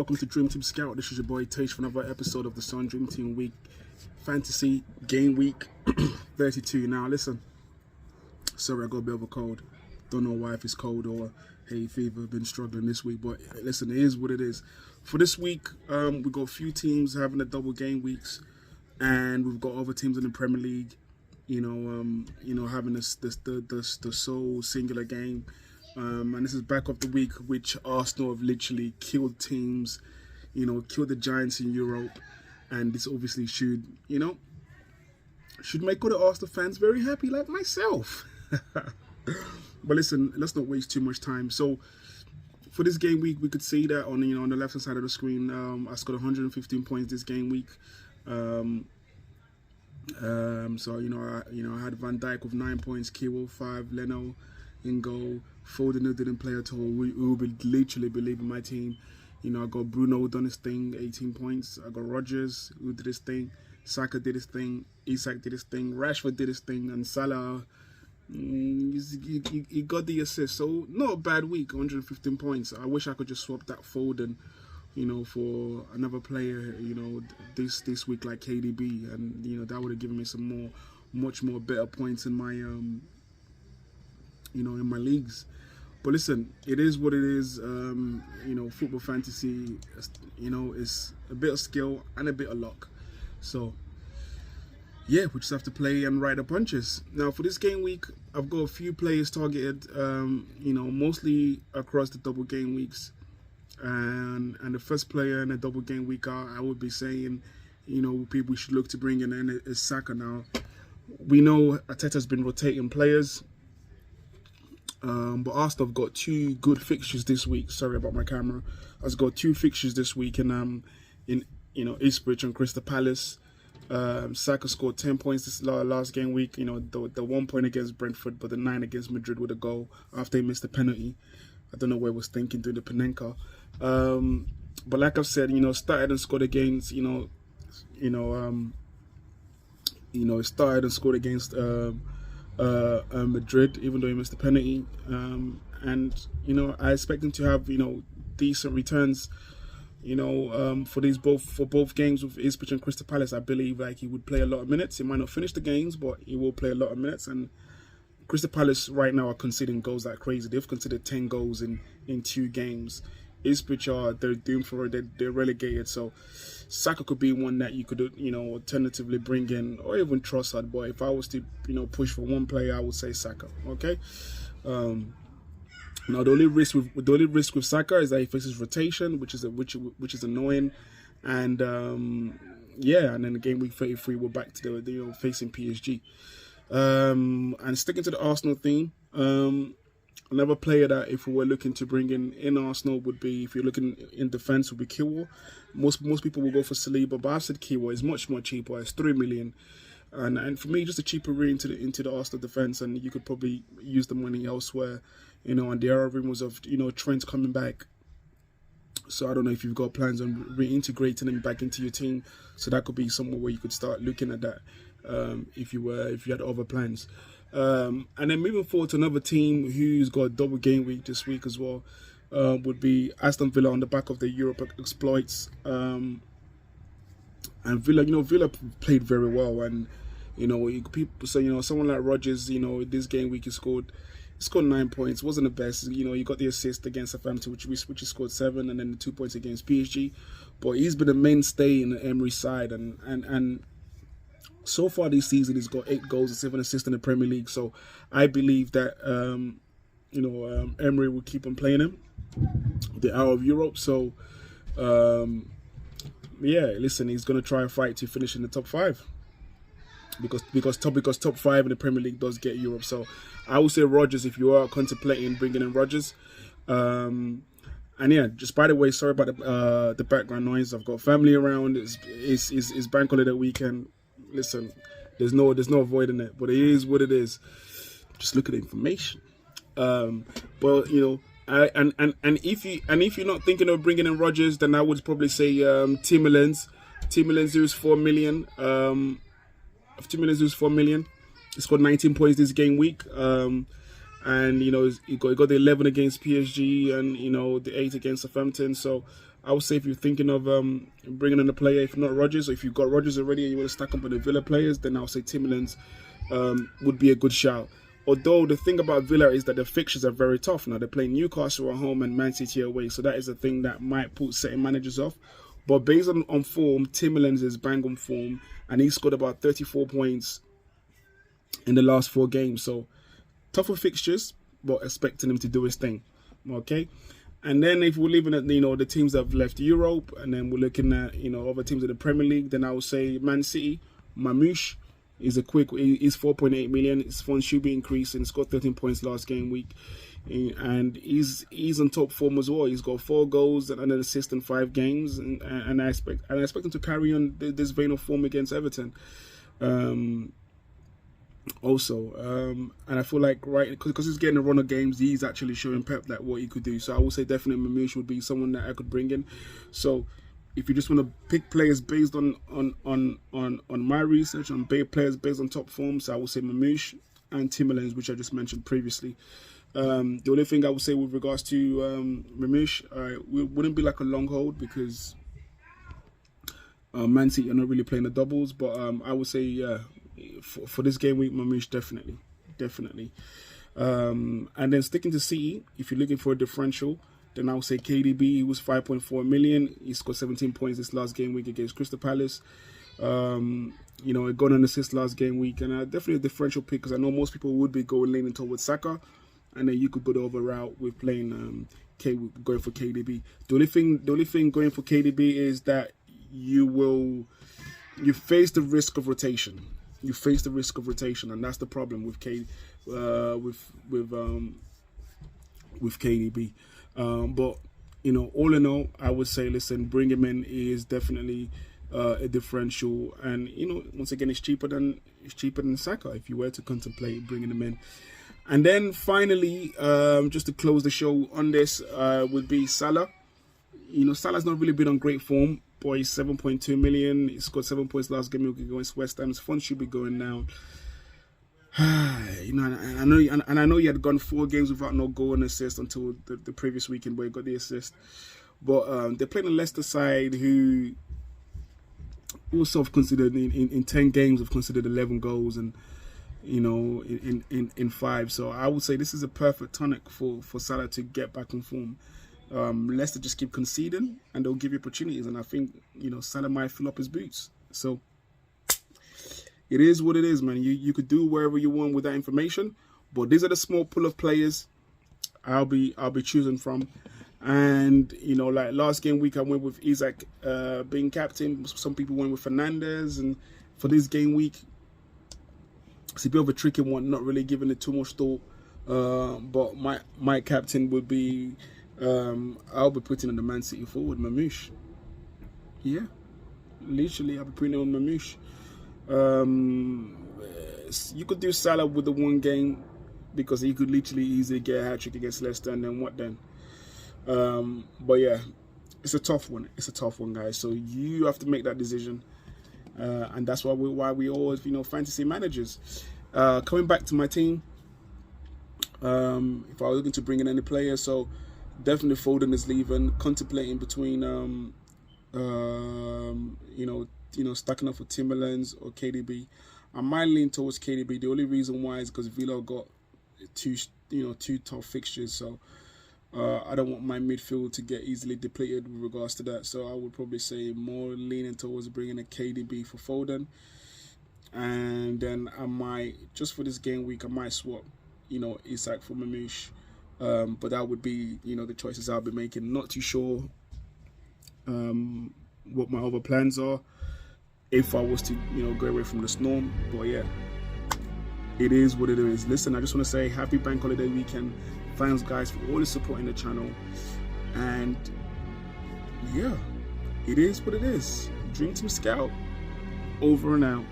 welcome to Dream Team Scout. This is your boy Tage for another episode of the Sun Dream Team Week Fantasy Game Week 32. Now listen, sorry I got a bit of a cold. Don't know why, if it's cold or hay fever. Been struggling this week, but listen, it is what it is. For this week, we got a few teams having a double game weeks, and we've got other teams in the Premier League, having the sole singular game. And this is back of the week which Arsenal have literally killed teams, killed the giants in Europe, and this obviously should make all the Arsenal fans very happy, like myself. But listen, let's not waste too much time. So for this game week, we could see that on the left hand side of the screen, I scored 115 points this game week. So I had Van Dijk with 9 points, Kiwor 5, Leno in goal. Foden, who didn't play at all, who would literally believe in my team. I got Bruno, who done his thing, 18 points. I got Rodgers, who did his thing. Saka did his thing. Isak did his thing. Rashford did his thing. And Salah, he got the assist. So not a bad week, 115 points. I wish I could just swap that Foden, for another player, this week like KDB. And, that would have given me some much more better points in my, in my leagues. But listen, it is what it is. Football fantasy, is a bit of skill and a bit of luck. So yeah, we just have to play and ride the punches. Now for this game week, I've got a few players targeted, mostly across the double game weeks. And the first player in the double game week, I would be saying, people should look to bring in is Saka. Now we know Arteta's been rotating players. But Arsenal have got two good fixtures this week. Sorry about my camera. I've got two fixtures this week in Ipswich and Crystal Palace. Saka scored 10 points this last game week. The 1 point against Brentford, but the 9 against Madrid with a goal after he missed the penalty. I don't know what he was thinking doing the Panenka. But like I've said, started and scored against, started and scored against Madrid, even though he missed the penalty, I expect him to have decent returns, for both games with Ipswich and Crystal Palace. I believe he would play a lot of minutes. He might not finish the games, but he will play a lot of minutes. And Crystal Palace right now are conceding goals like crazy. They've conceded 10 goals in 2 games. Ipswich they're doomed for it. They're relegated. So Saka could be one that you could alternatively bring in, or even Trossard. But if I was to push for one player, I would say Saka. Okay. Now the only risk with Saka is that he faces rotation, which is annoying, and and then the game week 33 we're back to the facing PSG. And sticking to the Arsenal theme, another player that if we were looking to bring in Arsenal would be, if you're looking in defence, would be Kiwor. Most people will go for Saliba, but I've said Kiwor is much more cheaper. It's 3 million, and for me, just a cheaper route into the Arsenal defence, and you could probably use the money elsewhere. And there are rumours of Trent coming back. So I don't know if you've got plans on reintegrating him back into your team. So that could be somewhere where you could start looking at that if you had other plans. And then moving forward to another team who's got a double game week this week as well, would be Aston Villa on the back of the Europe exploits. And Villa played very well, and people say someone like Rodgers, this game week he scored 9 points. Wasn't the best. He got the assist against Southampton, which he scored 7, and then the 2 points against PSG. But he's been a mainstay in the Emery side, and so far this season he's got 8 goals and 7 assists in the Premier League. So I believe that Emery will keep on playing him. They're out of Europe, so listen, he's gonna try and fight to finish in the top 5. Because top 5 in the Premier League does get Europe. So I would say Rodgers if you are contemplating bringing in Rodgers. And yeah, just by the way, sorry about the background noise. I've got family around. It's bank holiday weekend. Listen, there's no avoiding it, but it is what it is. Just look at the information. But if you're not thinking of bringing in Rodgers, then I would probably say Tiemelans. Tiemelans who's 4 million. 2 minutes was 4 million. He scored 19 points this game week. And he got the 11 against PSG, and the 8 against Southampton. So I would say if you're thinking of bringing in a player, if not Rodgers, or if you've got Rodgers already and you want to stack up with the Villa players, then I would say Tiemelans would be a good shout. Although the thing about Villa is that the fixtures are very tough. Now they're playing Newcastle at home and Man City away, so that is a thing that might put certain managers off. But based on form, Tiemelans is bang on form, and he scored about 34 points in the last 4 games. So tougher fixtures, but expecting him to do his thing. Okay, and then if we're leaving at the teams that have left Europe, and then we're looking at other teams in the Premier League, then I would say Man City, Marmoush. He's 4.8 million. His funds should be increasing. He scored 13 points last game week, and he's on top form as well. He's got 4 goals and an assist in 5 games, and I expect him to carry on this vein of form against Everton. And I feel like because he's getting a run of games, he's actually showing Pep like what he could do. So I would say definitely Marmoush would be someone that I could bring in. So if you just want to pick players based on my research, on players based on top form, so I would say Marmoush and Tiemelans, which I just mentioned previously. The only thing I would say with regards to Marmoush, it wouldn't be like a long hold because Man City are not really playing the doubles, but I would say for this game week, Marmoush definitely. And then sticking to City, if you're looking for a differential, then I would say KDB. He was 5.4 million. He scored 17 points this last game week against Crystal Palace. He got an assist last game week, and definitely a differential pick because I know most people would be leaning towards Saka, and then you could go the other route with playing going for KDB. The only thing going for KDB is that you face the risk of rotation. You face the risk of rotation, and that's the problem with KDB. But all in all, I would say, listen, bring him in is definitely a differential, and once again, it's cheaper than Saka if you were to contemplate bringing him in. And then finally, just to close the show on this, would be Salah. Salah's not really been on great form. Boy, he's 7.2 million. He scored 7 points last game against West Ham. His funds should be going down. And I know he had gone 4 games without no goal and assist until the previous weekend where he got the assist. But they're playing a Leicester side who also have considered in 10 games have considered 11 goals and in 5. So I would say this is a perfect tonic for Salah to get back in form. Leicester just keep conceding and they'll give you opportunities, and I think Salah might fill up his boots. So it is what it is, man. You could do wherever you want with that information, but these are the small pool of players I'll be choosing from. And like last game week, I went with Isaac being captain. Some people went with Fernandez, and for this game week, it's a bit of a tricky one. Not really giving it too much thought. But my captain would be I'll be putting in the Man City forward, Marmoush. Yeah, literally, I'll be putting on Marmoush. You could do Salah with the 1 game because he could literally easily get a hat-trick against Leicester, and then what then? But yeah, it's a tough one. It's a tough one, guys. So you have to make that decision, and that's why we always, fantasy managers. Coming back to my team, if I was looking to bring in any player, so definitely Foden is leaving. Contemplating between stacking up for Tiemelans or KDB. I might lean towards KDB. The only reason why is because Villa got two tough fixtures, so I don't want my midfield to get easily depleted with regards to that. So I would probably say more leaning towards bringing a KDB for Foden, and then I might, just for this game week, I might swap Isak for Marmoush. But that would be the choices I'll be making. Not too sure what my other plans are if I was to go away from the storm. But yeah, it is what it is. Listen, I just want to say happy bank holiday weekend. Thanks guys for all the support in the channel, and yeah, it is what it is. Dream Team Scout over and out.